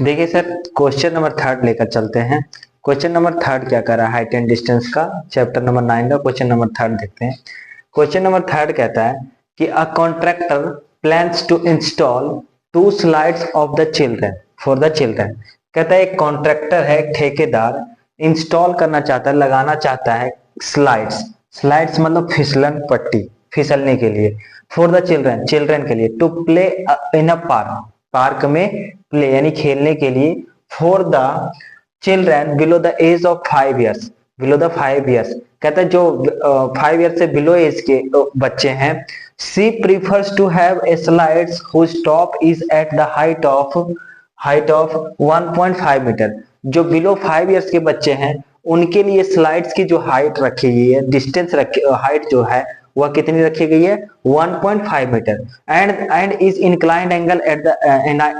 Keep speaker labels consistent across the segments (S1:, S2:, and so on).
S1: देखिए sir, question number third लेकर चलते हैं। क्वेश्चन नंबर थर्ड क्या कर रहा है, हाइट एंड डिस्टेंस का चैप्टर नंबर 9 का क्वेश्चन नंबर थर्ड देखते हैं। क्वेश्चन नंबर थर्ड कहता है कि a contractor plans to install 2 slides of the children for the children. कहता है एक कॉन्ट्रैक्टर है, एक ठेकेदार इंस्टॉल करना चाहता है, लगाना चाहता है स्लाइड्स। स्लाइड्स मतलब फिसलन पट्टी, फिसलने के लिए, फॉर द चिल्ड्रन, चिल्ड्रन के लिए, to play in a park, park में प्ले यानी खेलने के लिए, for the children below the age of 5 years, below the 5 years. कहता है जो 5 ईयर से बिलो एज के बच्चे हैं, she prefers to have a slides whose top is at the height of 1.5 metre. जो बिलो 5 ईयर्स के बच्चे हैं उनके लिए स्लाइड्स की जो हाइट रखी गई है, डिस्टेंस रखी, हाइट जो है वह कितनी रखी गई है, 1.5 metre. And is inclined angle at the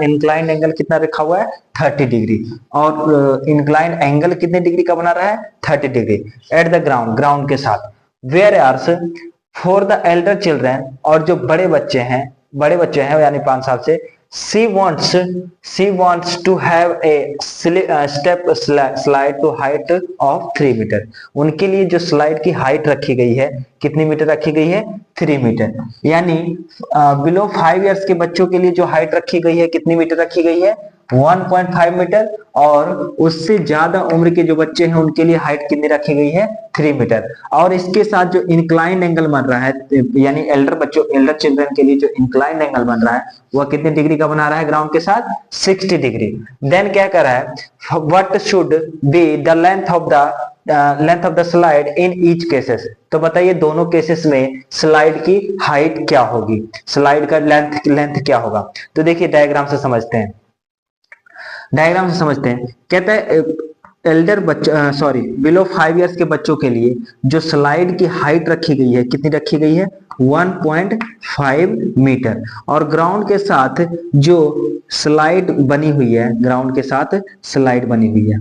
S1: inclined angle कितना रखा हुआ है, 30 डिग्री। और इंक्लाइंड एंगल कितने डिग्री का बना रहा है, 30 degree at the ground, ground के साथ। Whereas for the elder children, और जो बड़े बच्चे हैं यानी 5 साल से, she wants to have a step slide to height of 3 metre. उनके लिए जो स्लाइड की हाइट रखी गई है, कितनी मीटर रखी गई है, 3 मीटर। यानी बिलो 5 ईयर्स के बच्चों के लिए जो हाइट रखी गई है, कितनी मीटर रखी गई है, 1.5 मीटर। और उससे ज्यादा उम्र के जो बच्चे हैं उनके लिए हाइट कितनी रखी गई है, 3 मीटर। और इसके साथ जो इंक्लाइन एंगल बन रहा है, यानी एल्डर चिल्ड्रन के लिए जो इंक्लाइन एंगल बन रहा है वह कितने डिग्री का बना रहा है, ग्राउंड के साथ 60 डिग्री। देन क्या कर रहा है, what should be the length of the slide in each cases. तो बताइए दोनों केसेस में स्लाइड की हाइट क्या होगी, स्लाइड का लेंथ क्या होगा। तो देखिए डायग्राम से समझते हैं, कहता है एल्डर बच्चा बिलो 5 ईयर्स के बच्चों के लिए जो स्लाइड की हाइट रखी गई है, कितनी रखी गई है, 1.5 मीटर। और ग्राउंड के साथ जो स्लाइड बनी हुई है, ग्राउंड के साथ स्लाइड बनी हुई है,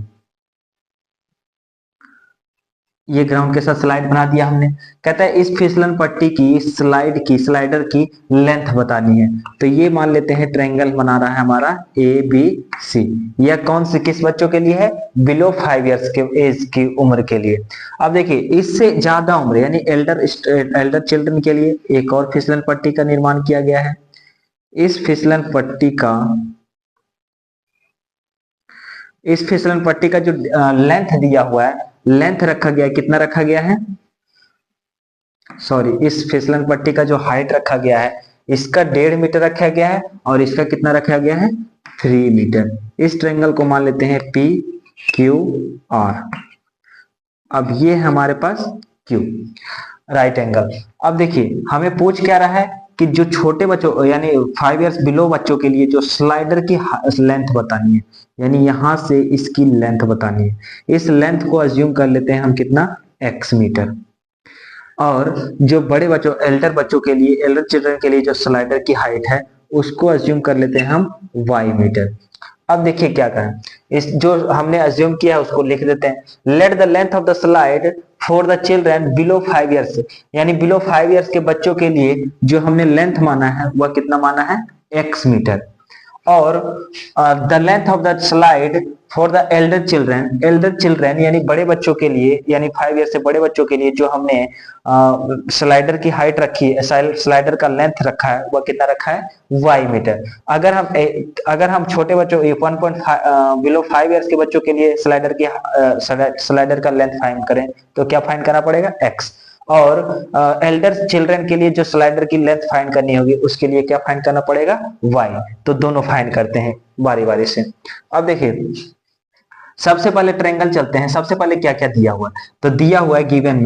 S1: ये ग्राउंड के साथ स्लाइड बना दिया हमने। कहता है इस फिसलन पट्टी की स्लाइडर की लेंथ बतानी है। तो ये मान लेते हैं ट्रायंगल बना रहा है हमारा ए बी सी। यह कौन से किस बच्चों के लिए है, बिलो 5 ईयर्स के एज की उम्र के लिए। अब देखिए इससे ज्यादा उम्र यानी एल्डर चिल्ड्रन के लिए एक और फिसलन पट्टी का निर्माण किया गया है। इस फिसलन पट्टी का जो लेंथ दिया हुआ है, लेंथ रखा गया है, कितना रखा गया है, इस फिसलन पट्टी का जो हाइट रखा गया है इसका 1.5 मीटर रखा गया है, और इसका कितना रखा गया है, 3 मीटर। इस ट्रायंगल को मान लेते हैं पी क्यू आर। अब ये हमारे पास क्यू राइट एंगल। अब देखिए हमें पूछ क्या रहा है कि जो छोटे बच्चों यानी 5 ईयर्स बिलो बच्चों के लिए जो स्लाइडर की लेंथ बतानी है, यानी यहां से इसकी लेंथ बतानी है। इस लेंथ को अज्यूम कर लेते हैं हम कितना, x मीटर। और जो बड़े बच्चों एल्डर चिल्ड्रन के लिए जो स्लाइडर की हाइट है उसको अज्यूम कर लेते हैं हम y मीटर। अब देखिए क्या करें, इस जो हमने अज्यूम किया है उसको लिख देते हैं। Let the length of the slide for the children below 5 years, यानी बिलो 5 ईयर्स के बच्चों के लिए जो हमने लेंथ माना है वह कितना माना है, x मीटर। और the length of the slide for the elder children यानी बड़े बच्चों के लिए, यानी 5 ईयर से बड़े बच्चों के लिए जो हमने स्लाइडर की हाइट रखी है, स्लाइडर का लेंथ रखा है वह कितना रखा है, y मीटर। अगर हम छोटे बच्चों 1.5 बिलो 5 ईयर्स के बच्चों के लिए स्लाइडर का लेंथ फाइंड करें तो क्या फाइंड करना पड़ेगा, x। और एल्डर चिल्ड्रन के लिए जो स्लाइडर की लेंथ फाइंड करनी होगी उसके लिए क्या फाइंड करना पड़ेगा, y। तो दोनों फाइंड करते हैं बारी बारी से। अब देखिए सबसे पहले ट्रायंगल चलते हैं। सबसे पहले क्या क्या दिया हुआ है, तो दिया हुआ है गिवन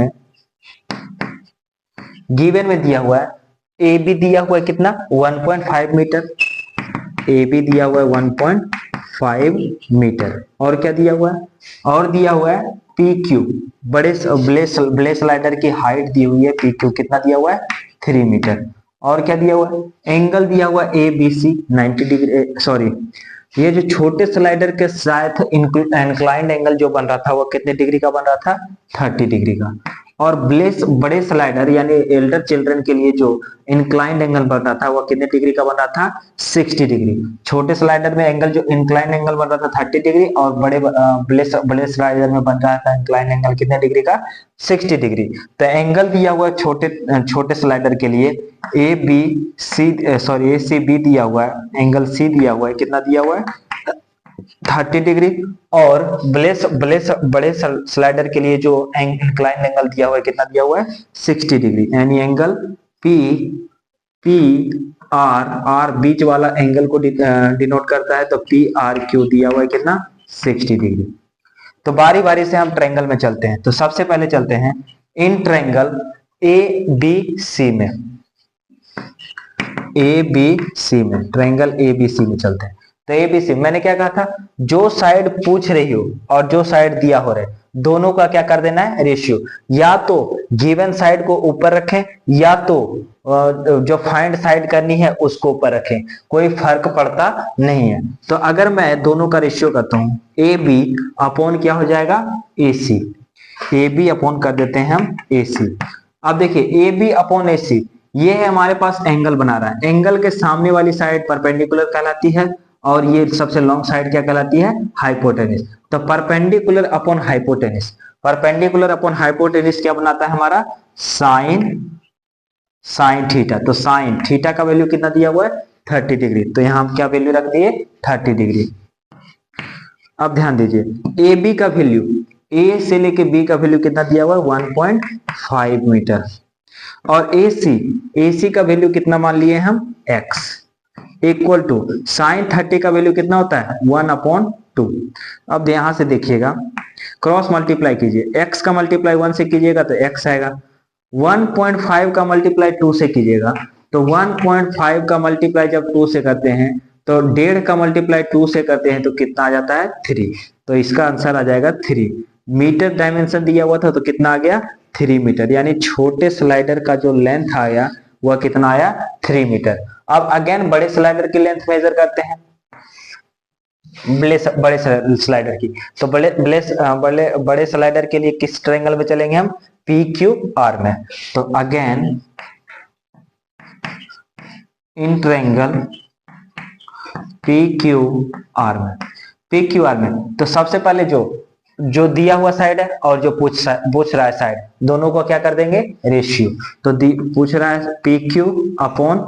S1: में दिया हुआ है ए बी दिया हुआ है कितना, 1.5 मीटर। ए बी दिया हुआ है 1.5 मीटर। और क्या दिया हुआ है, और दिया हुआ है पी क्यू, बड़े स्लाइडर की हाइट दी हुई है पी क्यू, कितना दिया हुआ है, 3 मीटर। और क्या दिया हुआ है, एंगल दिया हुआ है ए बी सी 90 डिग्री। ये जो छोटे स्लाइडर के साथ इंक्लाइंड एंगल जो बन रहा था वो कितने डिग्री का बन रहा था, 30 डिग्री का। और बड़े स्लाइडर यानी एल्डर चिल्ड्रन के लिए जो इंक्लाइंड एंगल बन रहा था वो कितने डिग्री का बन रहा था? 60 डिग्री। छोटे स्लाइडर में एंगल जो इंक्लाइंड एंगल बन रहा था 30 डिग्री, और बड़े स्लाइडर में बन रहा था इंक्लाइंड एंगल कितने डिग्री का? 60 डिग्री। तो एंगल दिया हुआ है छोटे स्लाइडर के लिए ए बी सी बी दिया हुआ है, एंगल सी दिया हुआ है, कितना दिया हुआ है? 30 डिग्री। और बड़े स्लाइडर के लिए जो इंक्लाइंड एंगल दिया हुआ है कितना दिया हुआ है? 60 डिग्री। यानी angle P P R, R बीच वाला एंगल को डिनोट करता है, तो पी आर क्यू दिया हुआ है कितना? 60 डिग्री। तो बारी बारी से हम ट्रायंगल में चलते हैं। तो सबसे पहले चलते हैं in triangle A B C में, ए बी सी में, ट्रायंगल ए बी सी में चलते हैं। तो ए बी सी मैंने क्या कहा था? जो साइड पूछ रही हो और जो साइड दिया हो रहा है दोनों का क्या कर देना है? रेशियो। या तो गिवन साइड को ऊपर रखें या तो जो फाइंड साइड करनी है उसको ऊपर रखें, कोई फर्क पड़ता नहीं है। तो अगर मैं दोनों का रेशियो करता हूं, ए बी अपॉन क्या हो जाएगा? ए सी। ए बी अपॉन कर देते हैं हम ए सी। अब देखिए ए बी अपॉन ए सी, ये है हमारे पास एंगल बना रहा है। एंगल के सामने वाली साइड परपेंडिकुलर कहलाती है और ये सबसे लॉन्ग साइड क्या कहलाती है? हाइपोटेनिस। तो perpendicular upon hypotenuse, perpendicular upon hypotenuse क्या बनाता है हमारा? Sine theta. तो साइन थीटा का वैल्यू कितना दिया हुआ है? 30 डिग्री। तो यहां हम क्या वैल्यू रख दिए? 30 डिग्री। अब ध्यान दीजिए ए बी का वैल्यू, ए से लेके बी का वैल्यू कितना दिया हुआ है? 1.5 मीटर। और AC का वैल्यू कितना मान लिए हम? x इक्वल टू साइन 30 का वैल्यू कितना होता है? 1/2। अब यहां से देखिएगा, क्रॉस मल्टीप्लाई कीजिए, x का मल्टीप्लाई 1 से कीजिएगा तो x आएगा, 1.5 का मल्टीप्लाई 2 से कीजिएगा तो 1.5 का मल्टीप्लाई जब 2 से करते हैं तो 1.5 का मल्टीप्लाई 2 से करते हैं तो कितना आ जाता है? 3। तो इसका आंसर आ जाएगा 3 मीटर। डायमेंशन दिया हुआ था तो कितना आ गया? 3 मीटर। यानी छोटे स्लाइडर का जो लेंथ आया वह कितना आया? 3 मीटर। अब अगेन बड़े स्लाइडर की लेंथ मेजर करते हैं, बड़े स्लाइडर की। तो बड़े स्लाइडर के लिए किस ट्रायंगल में चलेंगे हम? पी क्यू आर में। तो again in triangle P Q R में, पी क्यू आर में तो सबसे पहले जो दिया हुआ साइड है और जो पूछ रहा है साइड, दोनों को क्या कर देंगे? रेशियो। तो पूछ रहा है पी क्यू अपॉन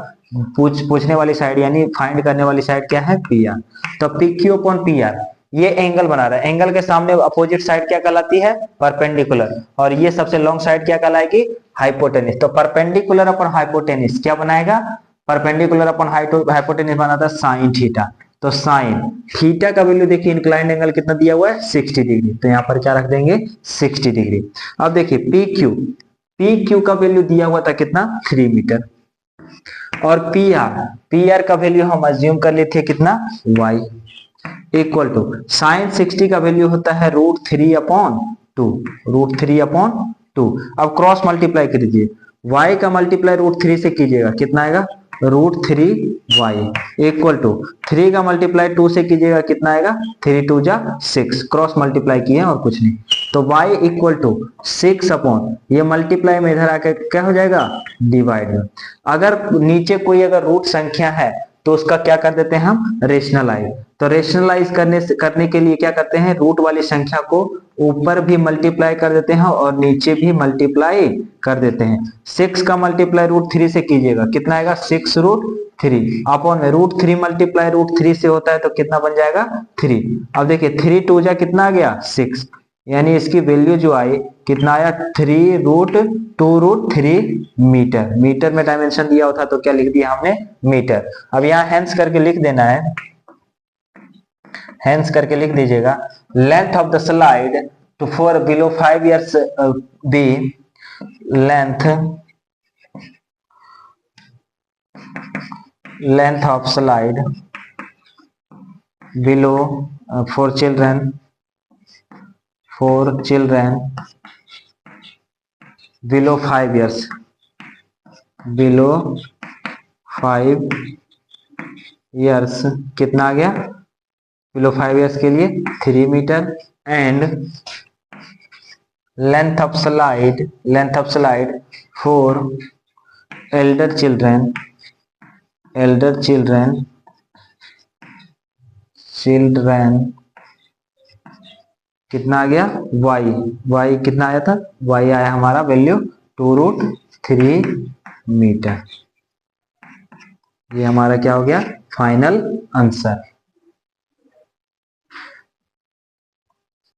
S1: पूछने वाली साइड यानी फाइंड करने वाली साइड क्या है? P R. तो P Q upon P R, ये एंगल बना रहा है। एंगल के सामने अपोजिट साइड क्या कहलाती है? परपेंडिकुलर। और ये सबसे लॉन्ग साइड क्या कहलाएगी? हाइपोटेनिस। तो परपेंडिकुलर अपॉन हाइपोटेनिस क्या बनाएगा? परपेंडिकुलर अपॉन हाइपोटेनिस बनाता है साइन थीटा। तो साइन थीटा का वैल्यू देखिए, इंक्लाइंड एंगल कितना दिया हुआ है? 60 डिग्री। तो यहां पर क्या रख देंगे? 60 डिग्री। अब देखिए पी क्यू का वैल्यू दिया हुआ था कितना? 3 मीटर। और पी आर का वैल्यू हम अज्यूम कर लेते कितना? y इक्वल टू साइन 60 का वैल्यू होता है √3/2, √3/2। अब क्रॉस मल्टीप्लाई कीजिए, y का मल्टीप्लाई √3 से कीजिएगा कितना आएगा? √3y इक्वल टू 3 का मल्टीप्लाई 2 से कीजिएगा कितना आएगा? 3 2 जा 6। क्रॉस मल्टीप्लाई किए और कुछ नहीं। तो y इक्वल टू 6 अपॉन ये मल्टीप्लाई में इधर आके क्या हो जाएगा? डिवाइड में। अगर नीचे कोई अगर रूट संख्या है तो उसका क्या कर देते हैं हम? रेशनलाइज। तो रेशनलाइज करने के लिए क्या करते हैं? रूट वाली संख्या को ऊपर भी मल्टीप्लाई कर देते हैं और नीचे भी मल्टीप्लाई कर देते हैं। 6 का मल्टीप्लाई √3 से कीजिएगा कितना आएगा? 6√3 अपॉन में √3 मल्टीप्लाई √3 से होता है तो कितना बन जाएगा? 3। अब देखिए 3 2 जा कितना आ गया? 6। यानी इसकी वैल्यू जो आई कितना आया? 3√2√3 मीटर। मीटर में डायमेंशन दिया होता तो क्या लिख दिया हमने? मीटर। अब यहाँ हेंस करके लिख देना है, हेंस करके लिख दीजिएगा length of the slide two for below 5 years be length of slide below for children below 5 years, below 5 years कितना आ गया? बिलो 5 years के लिए 3 metre. And length of slide for elder children कितना आ गया y कितना आया था, y आया हमारा वैल्यू 2√3 मीटर। ये हमारा क्या हो गया फाइनल आंसर।